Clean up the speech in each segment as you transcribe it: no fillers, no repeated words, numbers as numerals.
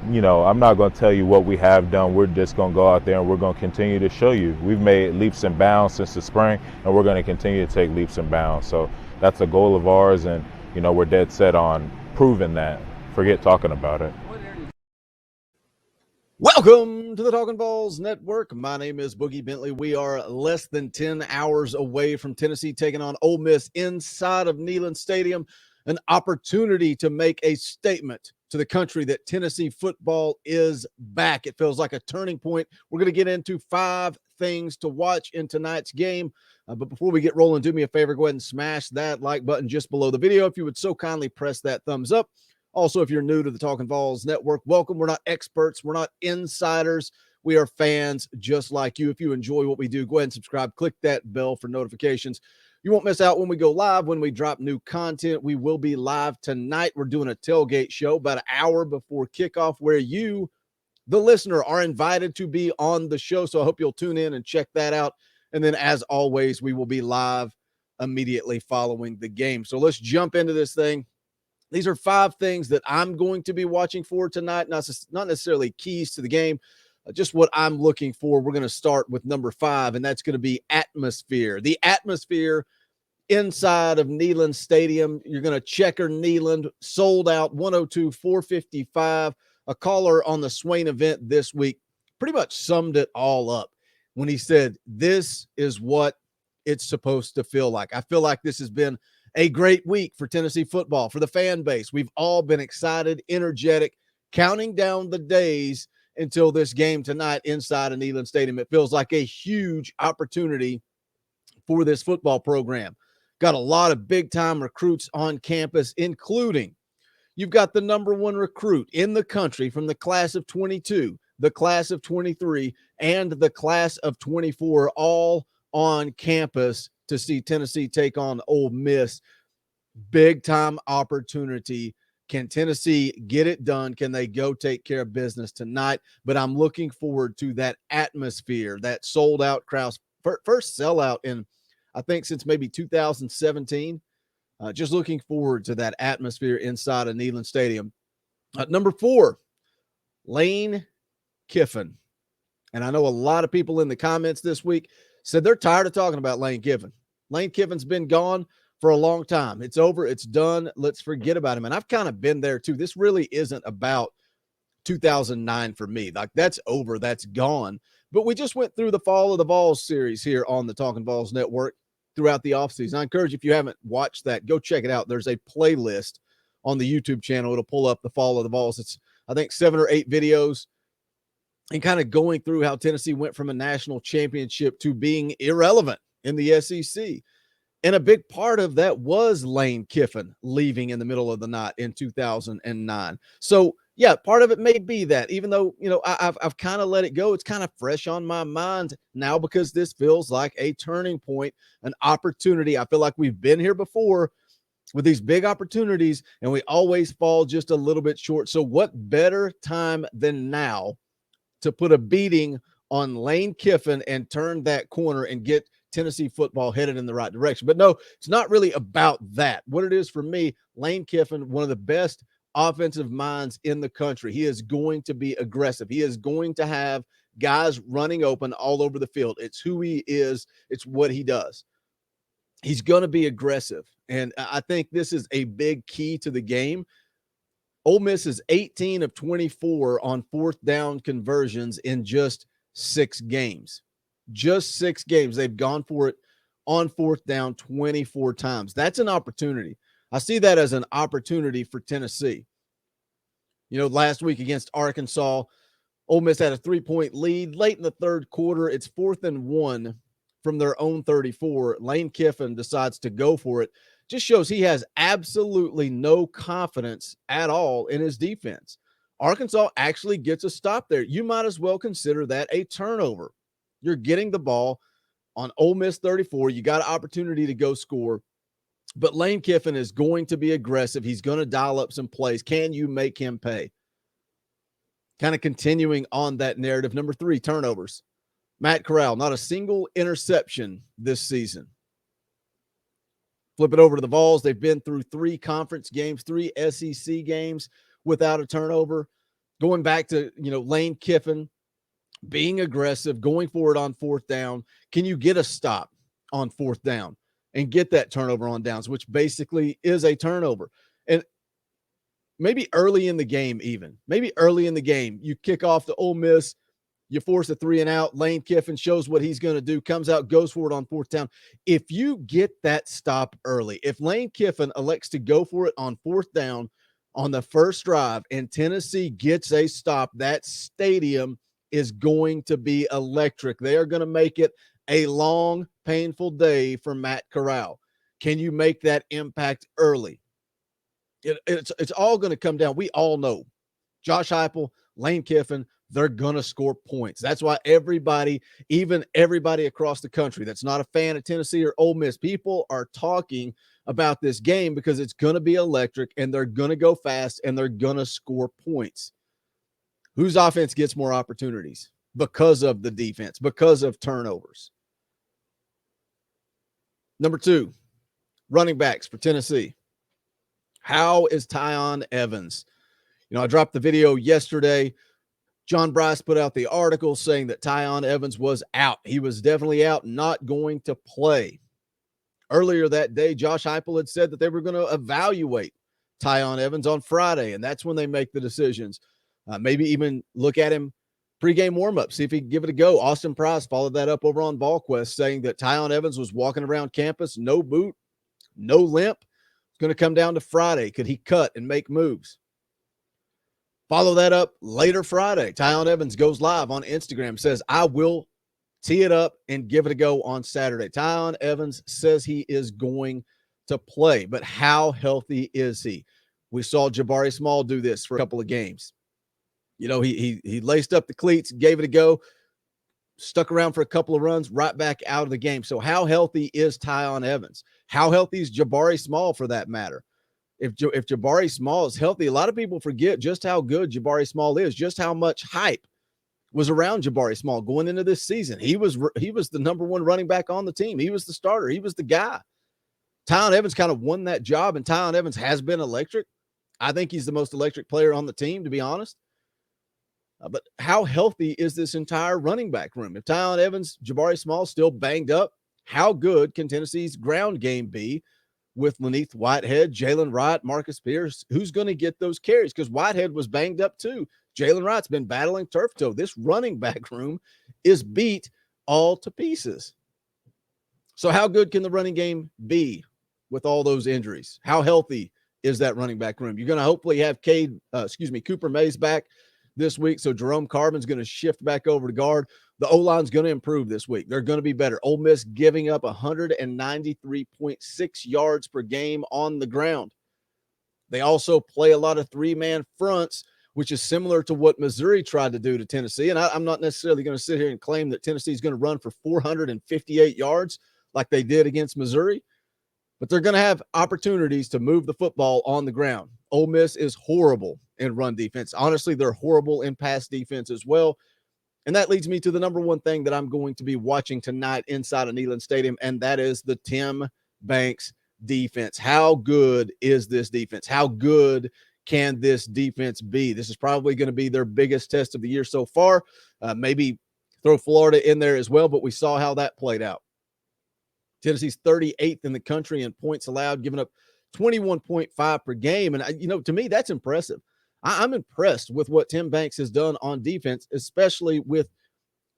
I'm not going to tell you what we have done. We're just going to go out there and we're going to continue to show you. We've made leaps and bounds since the spring, and we're going to continue to take leaps and bounds. So that's a goal of ours, and we're dead set on proving that. Forget talking about it. Welcome to the Talkin VAWLS Network. My name is Boogie Bentley. We are less than 10 hours away from Tennessee taking on Ole Miss inside of Neyland Stadium. An opportunity to make a statement to the country that Tennessee football is back. It feels like a turning point. We're going to get into 5 things to watch in tonight's game. But before we get rolling, do me a favor, go ahead and smash that like button just below the video. If you would so kindly press that thumbs up. Also, if you're new to the Talkin VAWLS Network, welcome. We're not experts. We're not insiders. We are fans just like you. If you enjoy what we do, go ahead and subscribe. Click that bell for notifications. You won't miss out when we go live, when we drop new content. We will be live tonight. We're doing a tailgate show about an hour before kickoff where you, the listener, are invited to be on the show. So I hope you'll tune in and check that out. And then, as always, we will be live immediately following the game. So let's jump into this thing. These are 5 things that I'm going to be watching for tonight, not necessarily keys to the game, just what I'm looking for. We're going to start with number 5, and that's going to be atmosphere. The atmosphere inside of Neyland Stadium. You're going to checker Neyland, sold out, 102,455. A caller on the Swain event this week pretty much summed it all up when he said, this is what it's supposed to feel like. I feel like this has been a great week for Tennessee football, for the fan base. We've all been excited, energetic, counting down the days until this game tonight inside of Neyland Stadium. It feels like a huge opportunity for this football program. Got a lot of big-time recruits on campus, including you've got the number 1 recruit in the country from the class of 22, the class of 23, and the class of 24, all on campus to see Tennessee take on Ole Miss. Big time opportunity. Can Tennessee get it done? Can they go take care of business tonight? But I'm looking forward to that atmosphere, that sold out crowd. First sellout in, I think, since maybe 2017. Just looking forward to that atmosphere inside of Neyland Stadium. Number 4, Lane Kiffin. And I know a lot of people in the comments this week said they're tired of talking about Lane Kiffin. Lane Kiffin's been gone for a long time. It's over. It's done. Let's forget about him. And I've kind of been there too. This really isn't about 2009 for me. Like, that's over. That's gone. But we just went through the Fall of the VAWLS series here on the Talkin VAWLS Network throughout the offseason. I encourage you, if you haven't watched that, go check it out. There's a playlist on the YouTube channel. It'll pull up the Fall of the VAWLS. It's, I think, 7 or 8 videos and kind of going through how Tennessee went from a national championship to being irrelevant in the SEC. And a big part of that was Lane Kiffin leaving in the middle of the night in 2009. So, yeah, part of it may be that, even though, I've kind of let it go, it's kind of fresh on my mind now because this feels like a turning point, an opportunity. I feel like we've been here before with these big opportunities, and we always fall just a little bit short. So what better time than now to put a beating on Lane Kiffin and turn that corner and get Tennessee football headed in the right direction. But no, it's not really about that. What it is for me, Lane Kiffin, one of the best offensive minds in the country. He is going to be aggressive. He is going to have guys running open all over the field. It's who he is. It's what he does. He's going to be aggressive. And I think this is a big key to the game. Ole Miss is 18 of 24 on 4th down conversions in just 6 games. Just 6 games. They've gone for it on 4th down 24 times. That's an opportunity. I see that as an opportunity for Tennessee. Last week against Arkansas, Ole Miss had a 3-point lead. Late in the 3rd quarter, it's 4th and 1 from their own 34. Lane Kiffin decides to go for it. Just shows he has absolutely no confidence at all in his defense. Arkansas actually gets a stop there. You might as well consider that a turnover. You're getting the ball on Ole Miss 34. You got an opportunity to go score. But Lane Kiffin is going to be aggressive. He's going to dial up some plays. Can you make him pay? Kind of continuing on that narrative. Number 3, turnovers. Matt Corral, not a single interception this season. Flip it over to the Vols. They've been through 3 conference games, 3 SEC games without a turnover. Going back to, Lane Kiffin being aggressive, going forward on fourth down. Can you get a stop on fourth down and get that turnover on downs, which basically is a turnover? And maybe early in the game, you kick off to Ole Miss, you force a 3 and out. Lane Kiffin shows what he's going to do, comes out, goes for it on fourth down. If you get that stop early, if Lane Kiffin elects to go for it on fourth down on the first drive and Tennessee gets a stop, that stadium is going to be electric. They are going to make it a long, painful day for Matt Corral. Can you make that impact early? It's all going to come down. We all know Josh Heupel, Lane Kiffin, they're going to score points. That's why everybody, even everybody across the country that's not a fan of Tennessee or Ole Miss, people are talking about this game because it's going to be electric and they're going to go fast and they're going to score points. Whose offense gets more opportunities? Because of the defense, because of turnovers. Number 2, running backs for Tennessee. How is Tyon Evans? I dropped the video yesterday. John Bryce put out the article saying that Tyon Evans was out. He was definitely out, not going to play. Earlier that day, Josh Heupel had said that they were going to evaluate Tyon Evans on Friday, and that's when they make the decisions. Maybe even look at him pregame warm-up, see if he can give it a go. Austin Price followed that up over on VAWLS, saying that Tyon Evans was walking around campus, no boot, no limp. It's going to come down to Friday. Could he cut and make moves? Follow that up later Friday. Tyon Evans goes live on Instagram, says, I will tee it up and give it a go on Saturday. Tyon Evans says he is going to play, but how healthy is he? We saw Jabari Small do this for a couple of games. He laced up the cleats, gave it a go, stuck around for a couple of runs, right back out of the game. So how healthy is Tyon Evans? How healthy is Jabari Small for that matter? If Jabari Small is healthy, a lot of people forget just how good Jabari Small is, just how much hype was around Jabari Small going into this season. He was the number 1 running back on the team. He was the starter. He was the guy. Tyon Evans kind of won that job, and Tyon Evans has been electric. I think he's the most electric player on the team, to be honest. But how healthy is this entire running back room? If Tyon Evans, Jabari Small still banged up, how good can Tennessee's ground game be with Laneith Whitehead, Jalen Wright, Marcus Pierce? Who's going to get those carries? Because Whitehead was banged up too. Jalen Wright's been battling turf toe. This running back room is beat all to pieces. So how good can the running game be with all those injuries? How healthy is that running back room? You're going to hopefully have Cooper Mays back this week. So Jerome Carbon's going to shift back over to guard. The O-line's going to improve this week. They're going to be better. Ole Miss giving up 193.6 yards per game on the ground. They also play a lot of 3-man fronts, which is similar to what Missouri tried to do to Tennessee. And I'm not necessarily going to sit here and claim that Tennessee is going to run for 458 yards like they did against Missouri, but they're going to have opportunities to move the football on the ground. Ole Miss is horrible in run defense. Honestly, they're horrible in pass defense as well. And that leads me to the number 1 thing that I'm going to be watching tonight inside of Neyland Stadium, and that is the Tim Banks defense. How good is this defense? How good can this defense be? This is probably going to be their biggest test of the year so far. Maybe throw Florida in there as well, but we saw how that played out. Tennessee's 38th in the country in points allowed, giving up 21.5 per game. And, to me, that's impressive. I'm impressed with what Tim Banks has done on defense, especially with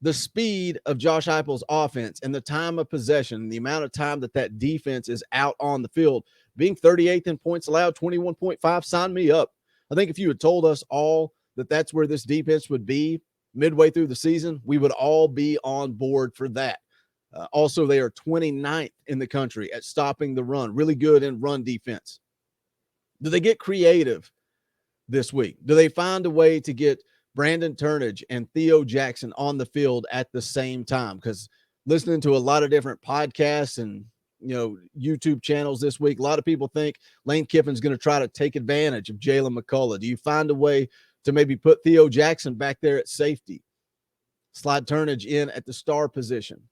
the speed of Josh Heupel's offense and the time of possession, the amount of time that defense is out on the field. Being 38th in points allowed, 21.5, sign me up. I think if you had told us all that that's where this defense would be midway through the season, we would all be on board for that. Also, they are 29th in the country at stopping the run. Really good in run defense. Do they get creative this week? Do they find a way to get Brandon Turnage and Theo Jackson on the field at the same time? Because listening to a lot of different podcasts and YouTube channels this week, a lot of people think Lane Kiffin's going to try to take advantage of Jalen McCullough. Do you find a way to maybe put Theo Jackson back there at safety? Slide Turnage in at the star position.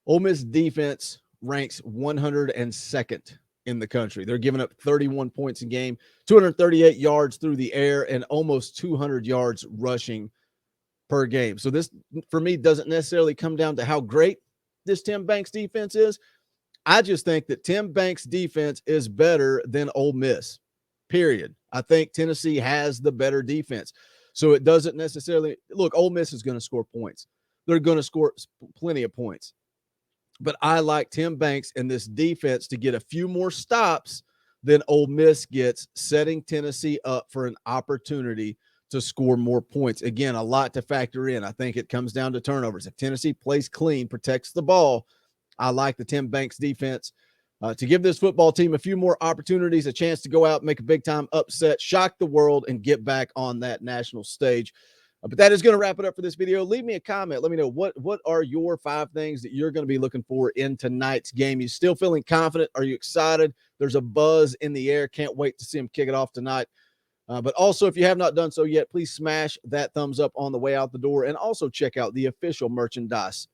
Ole Miss defense ranks 102nd in the country. They're giving up 31 points a game, 238 yards through the air, and almost 200 yards rushing per game. So this, for me, doesn't necessarily come down to how great this Tim Banks defense is. I just think that Tim Banks defense is better than Ole Miss, period. I think Tennessee has the better defense. So it doesn't necessarily – look, Ole Miss is going to score points. They're going to score plenty of points. But I like Tim Banks and this defense to get a few more stops than Ole Miss gets, setting Tennessee up for an opportunity to score more points. Again, a lot to factor in. I think it comes down to turnovers. If Tennessee plays clean, protects the ball, I like the Tim Banks defense to give this football team a few more opportunities, a chance to go out, make a big-time upset, shock the world, and get back on that national stage. But that is going to wrap it up for this video. Leave me a comment. Let me know what are your 5 things that you're going to be looking for in tonight's game. You still feeling confident? Are you excited? There's a buzz in the air. Can't wait to see him kick it off tonight. But also, if you have not done so yet, please smash that thumbs up on the way out the door, and also check out the official merchandise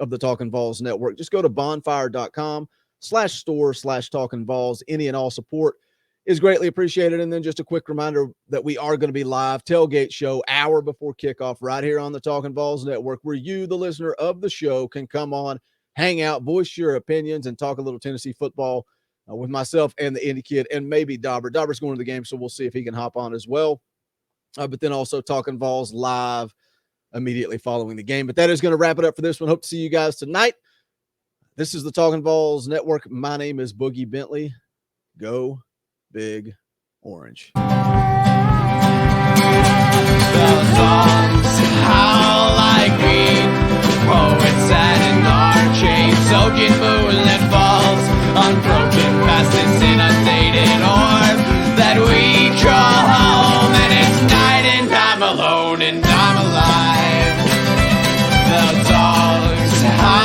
of the Talkin' VAWLS Network. Just go to bonfire.com/store/Talkin' VAWLS. Any and all support is greatly appreciated. And then just a quick reminder that we are going to be live tailgate show hour before kickoff right here on the Talkin' VAWLS Network, where you, the listener of the show, can come on, hang out, voice your opinions, and talk a little Tennessee football with myself and the Indy Kid and maybe Dauber. Dauber's going to the game, so we'll see if he can hop on as well. But then also Talkin' VAWLS live immediately following the game. But that is going to wrap it up for this one. Hope to see you guys tonight. This is the Talkin' VAWLS Network. My name is Boogie Bentley. Go Big Orange. The songs howl like me, poets sat in arching, soaking moonlit falls, unbroken past this inundated orb that we draw home, and it's night and I'm alone and I'm